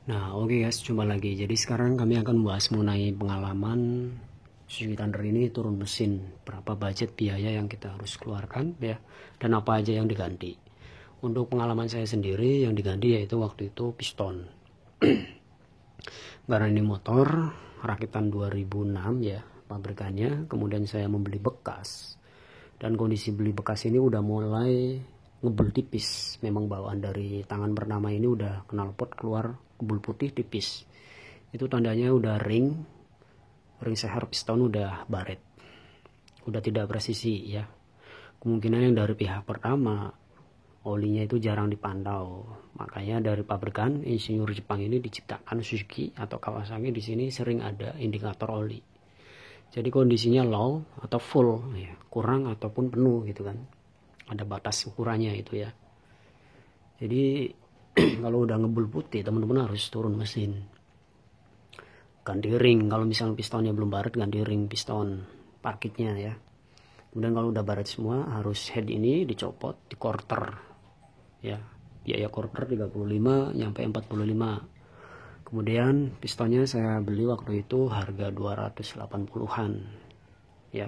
Nah, oke guys, jumpa lagi. Jadi sekarang kami akan bahas mengenai pengalaman Suzuki Thunder ini turun mesin, berapa budget biaya yang kita harus keluarkan ya, dan apa aja yang diganti. Untuk pengalaman saya sendiri yang diganti yaitu waktu itu piston. Karena ini motor rakitan 2006 ya pabrikannya, kemudian saya membeli bekas. Dan kondisi beli bekas ini udah mulai ngebul tipis, memang bawaan dari tangan bernama ini udah knalpot keluar kebul putih tipis, itu tandanya udah ring seher piston udah baret, udah tidak presisi ya. Kemungkinan yang dari pihak pertama olinya itu jarang dipantau, makanya dari pabrikan insinyur Jepang ini diciptakan Suzuki atau Kawasaki di sini sering ada indikator oli. Jadi kondisinya low atau full ya, kurang ataupun penuh gitu kan, ada batas ukurannya itu ya. Jadi kalau udah ngebul putih teman-teman harus turun mesin, ganti ring. Kalau misalnya pistonnya belum baret, ganti ring piston parkitnya ya. Kemudian kalau udah baret semua harus head ini dicopot, di quarter ya, biaya quarter 35 nyampe 45. Kemudian pistonnya saya beli waktu itu harga 280-an ya.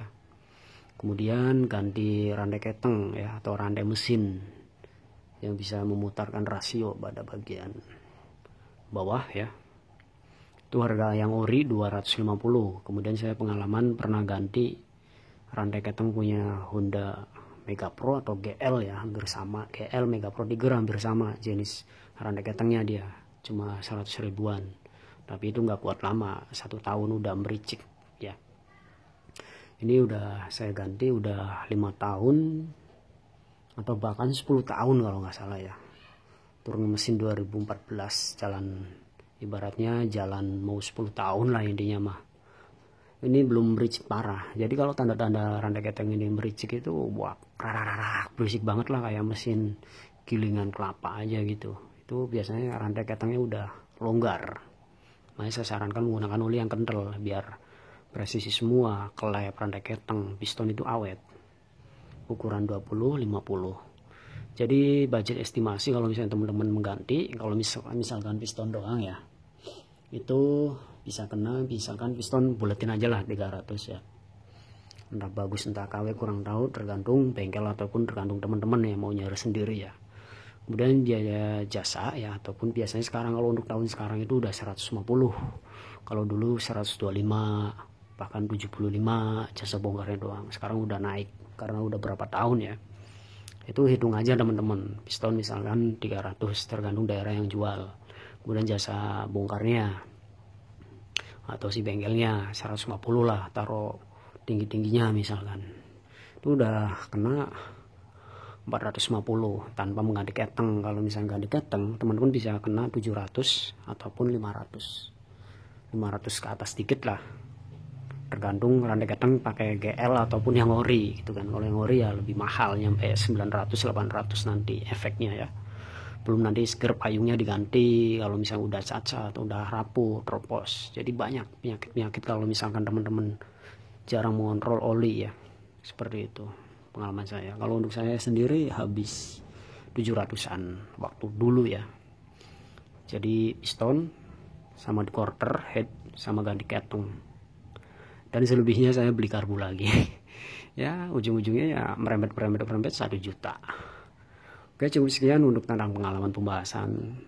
Kemudian ganti rantai keteng ya, atau rantai mesin yang bisa memutarkan rasio pada bagian bawah ya. Itu harga yang ori 250. Kemudian saya pengalaman pernah ganti rantai keteng punya Honda Mega Pro atau GL ya, hampir sama. GL Mega Pro Tiger hampir sama jenis rantai ketengnya, dia cuma 100 ribuan, tapi itu nggak kuat lama, 1 tahun udah mericik ya. Ini udah saya ganti udah 5 tahun atau bahkan 10 tahun kalau nggak salah ya. Turun mesin 2014, jalan ibaratnya jalan mau 10 tahun lah intinya mah. Ini belum mericik parah. Jadi kalau tanda-tanda rantai keteng ini mericik itu wah berisik banget lah, kayak mesin gilingan kelapa aja gitu. Itu biasanya rantai ketengnya udah longgar. Makanya saya sarankan menggunakan oli yang kental biar presisi semua, kelep, rantai keteng, piston itu awet. Ukuran 20-50. Jadi budget estimasi kalau misalnya teman-teman mengganti, kalau misalkan piston doang ya, itu bisa kena misalkan piston buletin aja lah 300 ya. Entah bagus entah KW kurang tahu, tergantung bengkel ataupun tergantung teman-teman yang mau nyari sendiri ya. Kemudian biaya jasa ya, ataupun biasanya sekarang kalau untuk tahun sekarang itu udah 150. Kalau dulu 125 bahkan 75 jasa bongkarnya doang. Sekarang udah naik karena udah berapa tahun ya. Itu hitung aja teman-teman, piston misalkan 300 tergantung daerah yang jual. Kemudian jasa bongkarnya atau si bengkelnya 150 lah, taruh tinggi-tingginya misalkan. Itu udah kena 450 tanpa mengganti keteng. Kalau misalnya ganti keteng, teman-teman bisa kena 700 ataupun 500 ke atas dikit lah, tergantung rantai keteng pakai GL ataupun yang ori gitu kan. Kalau yang ori ya lebih mahal, nyampe 900-800 nanti efeknya ya. Belum nanti seger payungnya diganti kalau misalnya udah cacat atau udah rapuh, teropos. Jadi banyak penyakit-penyakit kalau misalkan teman-teman jarang mengontrol oli ya. Seperti itu pengalaman saya. Kalau untuk saya sendiri habis 700-an waktu dulu ya. Jadi piston sama di quarter, head sama ganti keteng. Dan selebihnya saya beli karbu lagi. Ya ujung-ujungnya ya merembet 1 juta. Oke, cukup sekian untuk tentang pengalaman pembahasan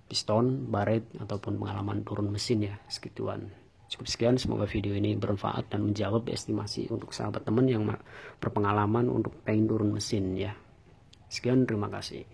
piston, baret, ataupun pengalaman turun mesin ya, segituan. Cukup sekian, semoga video ini bermanfaat dan menjawab estimasi untuk sahabat teman yang berpengalaman untuk pengen turun mesin ya. Sekian, terima kasih.